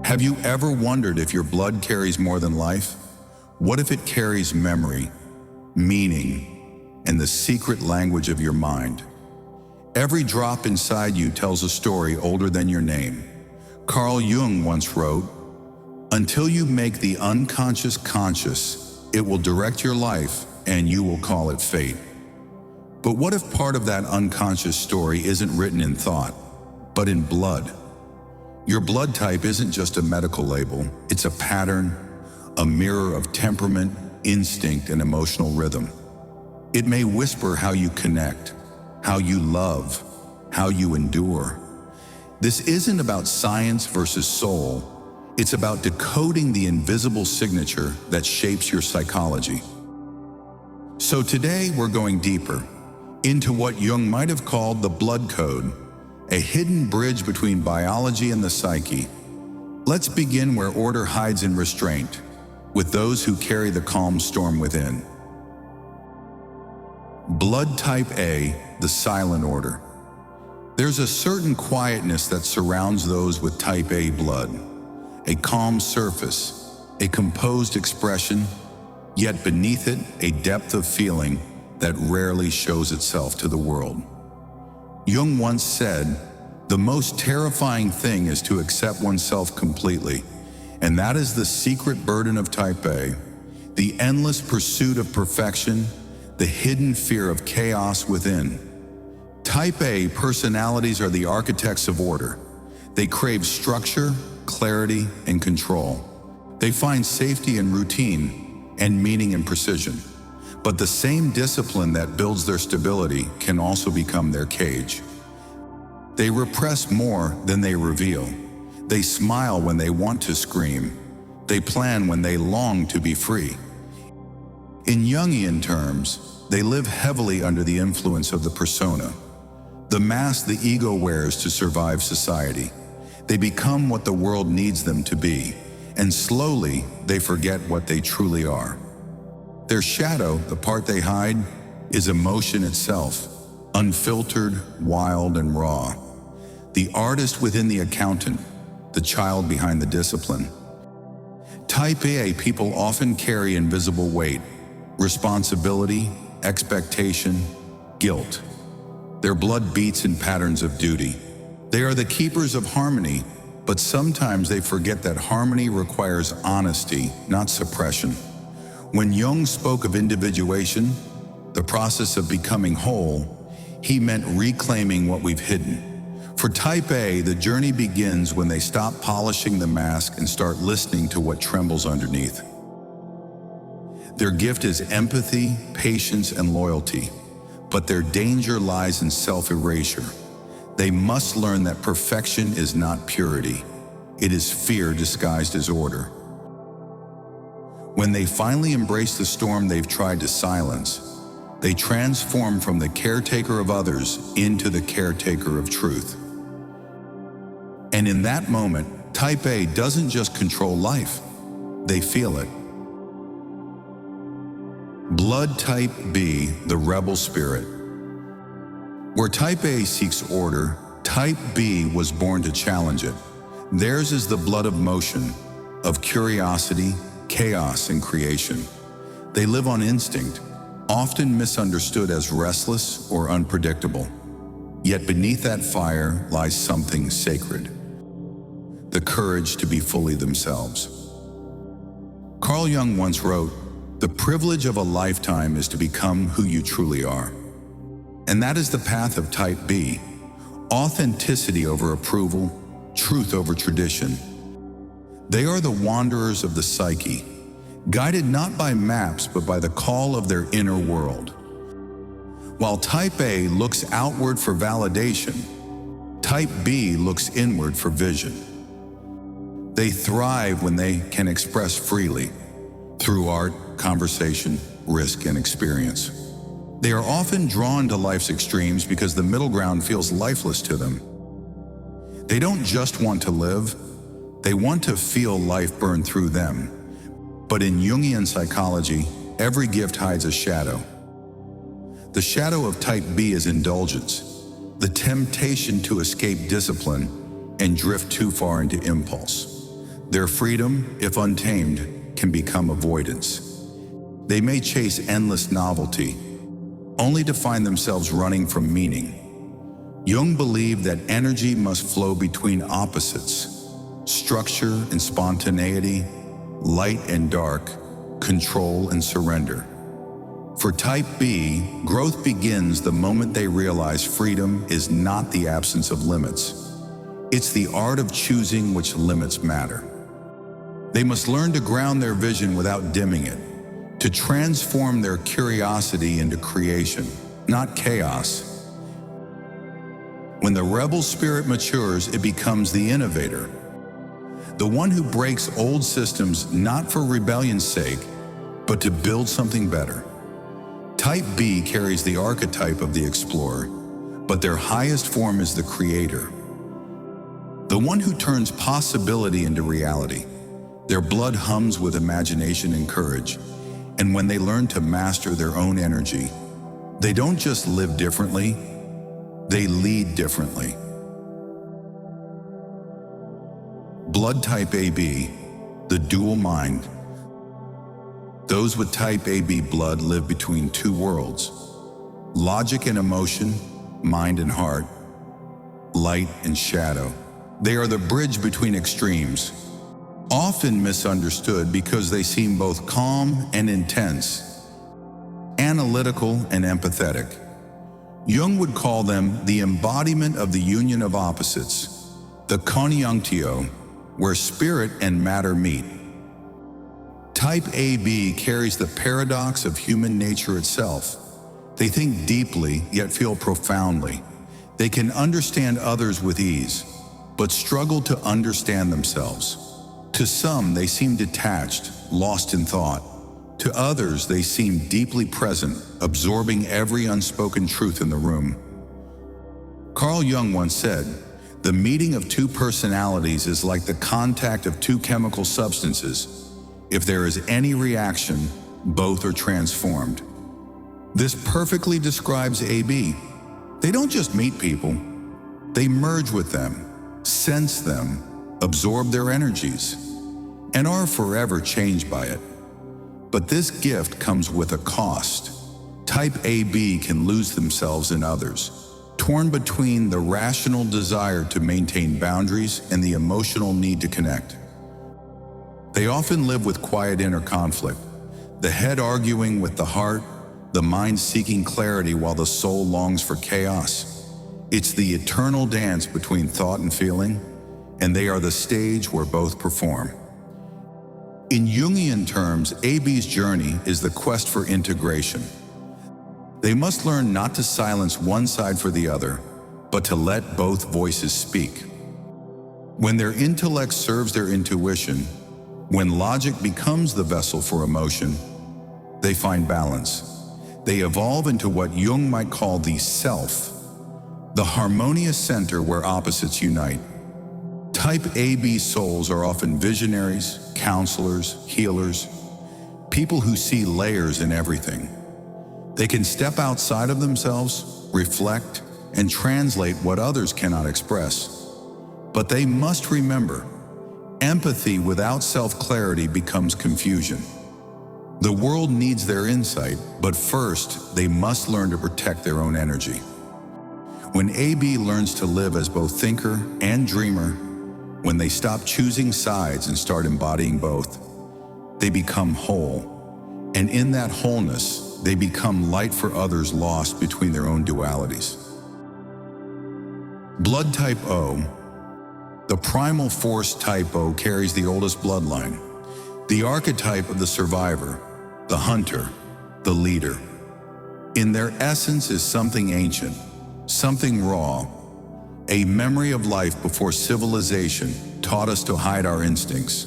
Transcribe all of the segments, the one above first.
Have you ever wondered if your blood carries more than life? What if it carries memory, meaning, and the secret language of your mind? Every drop inside you tells a story older than your name. Carl Jung once wrote, "Until you make the unconscious conscious, it will direct your life and you will call it fate." But what if part of that unconscious story isn't written in thought, but in blood? Your blood type isn't just a medical label, it's a pattern, a mirror of temperament, instinct, and emotional rhythm. It may whisper how you connect, how you love, how you endure. This isn't about science versus soul, it's about decoding the invisible signature that shapes your psychology. So today we're going deeper into what Jung might have called the blood code, a hidden bridge between biology and the psyche. Let's begin where order hides in restraint, with those who carry the calm storm within. Blood type A, the silent order. There's a certain quietness that surrounds those with type A blood, a calm surface, a composed expression, yet beneath it a depth of feeling that rarely shows itself to the world. Jung once said, "The most terrifying thing is to accept oneself completely, and that is the secret burden of type A, the endless pursuit of perfection, the hidden fear of chaos within." Type A personalities are the architects of order. They crave structure, clarity, and control. They find safety in routine and meaning in precision. But the same discipline that builds their stability can also become their cage. They repress more than they reveal. They smile when they want to scream. They plan when they long to be free. In Jungian terms, they live heavily under the influence of the persona, the mask the ego wears to survive society. They become what the world needs them to be, and slowly they forget what they truly are. Their shadow, the part they hide, is emotion itself, unfiltered, wild, and raw. The artist within the accountant, the child behind the discipline. Type A people often carry invisible weight, responsibility, expectation, guilt. Their blood beats in patterns of duty. They are the keepers of harmony, but sometimes they forget that harmony requires honesty, not suppression. When Jung spoke of individuation, the process of becoming whole, he meant reclaiming what we've hidden. For type A, the journey begins when they stop polishing the mask and start listening to what trembles underneath. Their gift is empathy, patience, and loyalty, but their danger lies in self-erasure. They must learn that perfection is not purity. It is fear disguised as order. When they finally embrace the storm they've tried to silence, they transform from the caretaker of others into the caretaker of truth. And in that moment, type A doesn't just control life, they feel it. Blood type B, the rebel spirit. Where type A seeks order, type B was born to challenge it. Theirs is the blood of motion, of curiosity, chaos, and creation. They live on instinct, often misunderstood as restless or unpredictable. Yet beneath that fire lies something sacred, the courage to be fully themselves. Carl Jung once wrote, "The privilege of a lifetime is to become who you truly are." And that is the path of type B, authenticity over approval, truth over tradition. They are the wanderers of the psyche, guided not by maps but by the call of their inner world. While type A looks outward for validation, type B looks inward for vision. They thrive when they can express freely, through art, conversation, risk, and experience. They are often drawn to life's extremes because the middle ground feels lifeless to them. They don't just want to live, they want to feel life burn through them. But in Jungian psychology, every gift hides a shadow. The shadow of type B is indulgence, the temptation to escape discipline and drift too far into impulse. Their freedom, if untamed, can become avoidance. They may chase endless novelty, only to find themselves running from meaning. Jung believed that energy must flow between opposites, structure and spontaneity, light and dark, control and surrender. For type B, growth begins the moment they realize freedom is not the absence of limits. It's the art of choosing which limits matter. They must learn to ground their vision without dimming it, to transform their curiosity into creation, not chaos. When the rebel spirit matures, it becomes the innovator, the one who breaks old systems not for rebellion's sake, but to build something better. Type B carries the archetype of the explorer, but their highest form is the creator, the one who turns possibility into reality. Their blood hums with imagination and courage, and when they learn to master their own energy, they don't just live differently, they lead differently. Blood type AB, the dual mind. Those with type AB blood live between two worlds: logic and emotion, mind and heart, light and shadow. They are the bridge between extremes, often misunderstood because they seem both calm and intense, analytical and empathetic. Jung would call them the embodiment of the union of opposites, the conjunctio, where spirit and matter meet. Type AB carries the paradox of human nature itself. They think deeply, yet feel profoundly. They can understand others with ease, but struggle to understand themselves. To some, they seem detached, lost in thought. To others, they seem deeply present, absorbing every unspoken truth in the room. Carl Jung once said, "The meeting of two personalities is like the contact of two chemical substances. If there is any reaction, both are transformed." This perfectly describes AB. They don't just meet people, they merge with them, sense them, absorb their energies, and are forever changed by it. But this gift comes with a cost. Type AB can lose themselves in others, torn between the rational desire to maintain boundaries and the emotional need to connect. They often live with quiet inner conflict, the head arguing with the heart, the mind seeking clarity while the soul longs for chaos. It's the eternal dance between thought and feeling, and they are the stage where both perform. In Jungian terms, AB's journey is the quest for integration. They must learn not to silence one side for the other, but to let both voices speak. When their intellect serves their intuition, when logic becomes the vessel for emotion, they find balance. They evolve into what Jung might call the self, the harmonious center where opposites unite. Type AB souls are often visionaries, counselors, healers, people who see layers in everything. They can step outside of themselves, reflect, and translate what others cannot express. But they must remember, empathy without self-clarity becomes confusion. The world needs their insight, but first, they must learn to protect their own energy. When AB learns to live as both thinker and dreamer, when they stop choosing sides and start embodying both, they become whole. And in that wholeness, they become light for others lost between their own dualities. Blood type O. The primal force type O carries the oldest bloodline, the archetype of the survivor, the hunter, the leader. In their essence is something ancient, something raw, a memory of life before civilization taught us to hide our instincts.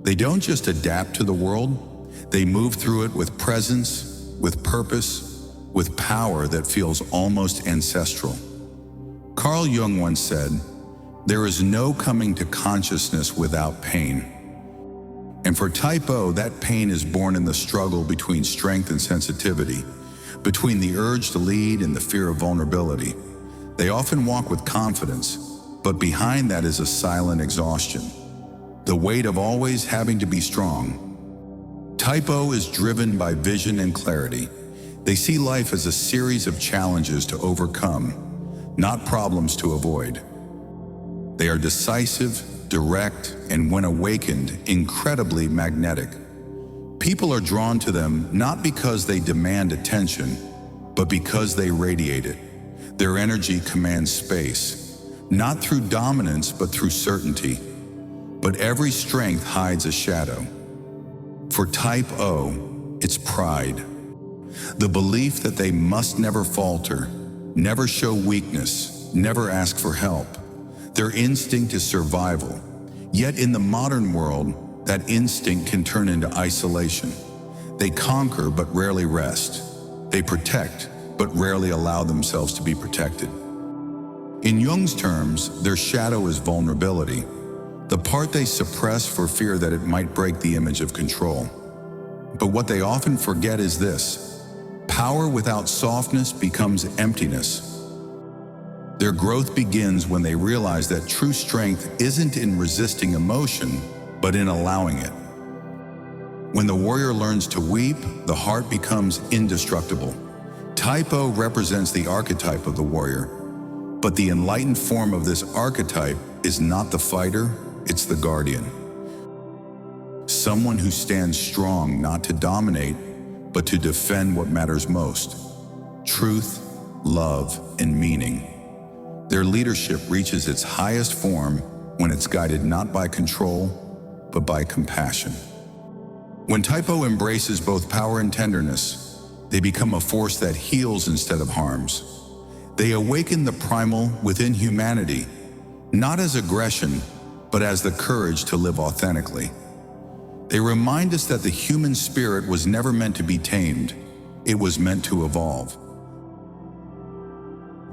They don't just adapt to the world, they move through it with presence, with purpose, with power that feels almost ancestral. Carl Jung once said, "There is no coming to consciousness without pain." And for type O, that pain is born in the struggle between strength and sensitivity, between the urge to lead and the fear of vulnerability. They often walk with confidence, but behind that is a silent exhaustion. the weight of always having to be strong. Type O is driven by vision and clarity. They see life as a series of challenges to overcome, not problems to avoid. They are decisive, direct, and when awakened, incredibly magnetic. People are drawn to them not because they demand attention, but because they radiate it. Their energy commands space, not through dominance, but through certainty. But every strength hides a shadow. For Type O, it's pride. The belief that they must never falter, never show weakness, never ask for help. Their instinct is survival. Yet in the modern world, that instinct can turn into isolation. They conquer but rarely rest. They protect but rarely allow themselves to be protected. In Jung's terms, their shadow is vulnerability, the part they suppress for fear that it might break the image of control. But what they often forget is this: power without softness becomes emptiness. Their growth begins when they realize that true strength isn't in resisting emotion, but in allowing it. When the warrior learns to weep, the heart becomes indestructible. Type O represents the archetype of the warrior, but the enlightened form of this archetype is not the fighter, it's the guardian. Someone who stands strong not to dominate, but to defend what matters most: truth, love, and meaning. Their leadership reaches its highest form when it's guided not by control, but by compassion. When Type O embraces both power and tenderness, they become a force that heals instead of harms. They awaken the primal within humanity, not as aggression, but as the courage to live authentically. They remind us that the human spirit was never meant to be tamed, it was meant to evolve.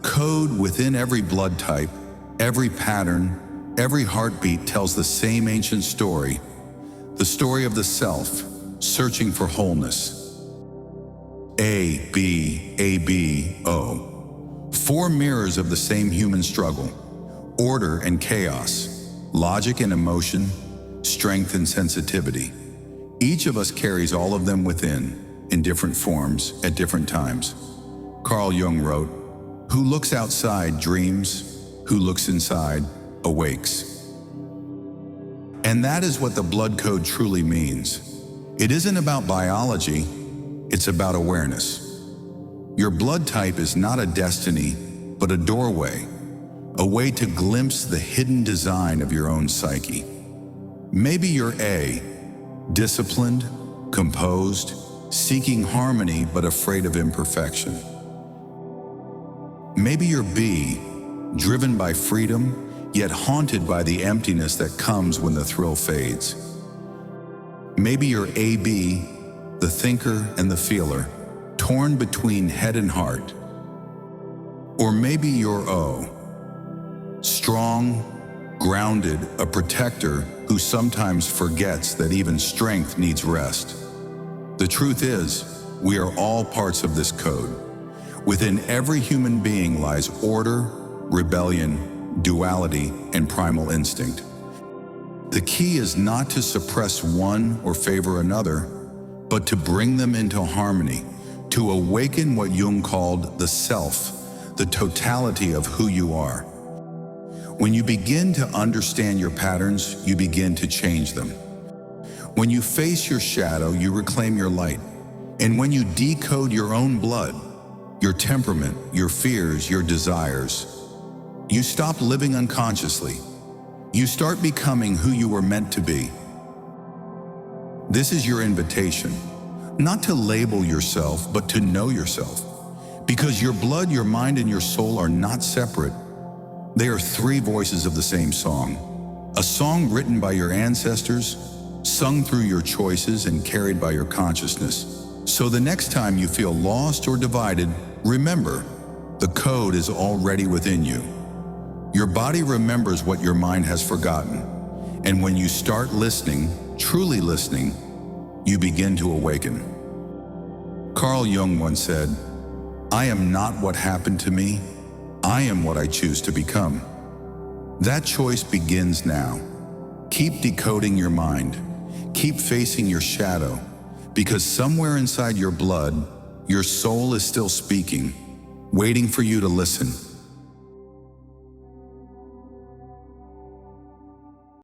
Code within every blood type, every pattern, every heartbeat tells the same ancient story, the story of the self, searching for wholeness. A, B, O. Four mirrors of the same human struggle: order and chaos, logic and emotion, strength and sensitivity. Each of us carries all of them within, in different forms, at different times. Carl Jung wrote, "Who looks outside dreams, who looks inside awakes." And that is what the blood code truly means. It isn't about biology, it's about awareness. Your blood type is not a destiny, but a doorway, a way to glimpse the hidden design of your own psyche. Maybe you're A, disciplined, composed, seeking harmony but afraid of imperfection. Maybe you're B, driven by freedom, yet haunted by the emptiness that comes when the thrill fades. Maybe you're AB, the thinker and the feeler, torn between head and heart. Or maybe you're O, strong, grounded, a protector who sometimes forgets that even strength needs rest. The truth is, we are all parts of this code. Within every human being lies order, rebellion, duality, and primal instinct. The key is not to suppress one or favor another, but to bring them into harmony, to awaken what Jung called the self, the totality of who you are. When you begin to understand your patterns, you begin to change them. When you face your shadow, you reclaim your light. And when you decode your own blood, your temperament, your fears, your desires, you stop living unconsciously. You start becoming who you were meant to be. This is your invitation, not to label yourself, but to know yourself. Because your blood, your mind, and your soul are not separate. They are three voices of the same song. A song written by your ancestors, sung through your choices, and carried by your consciousness. So the next time you feel lost or divided, remember, the code is already within you. Your body remembers what your mind has forgotten. And when you start listening, truly listening, you begin to awaken. Carl Jung once said, "I am not what happened to me, I am what I choose to become." That choice begins now. Keep decoding your mind. Keep facing your shadow, because somewhere inside your blood, your soul is still speaking, waiting for you to listen.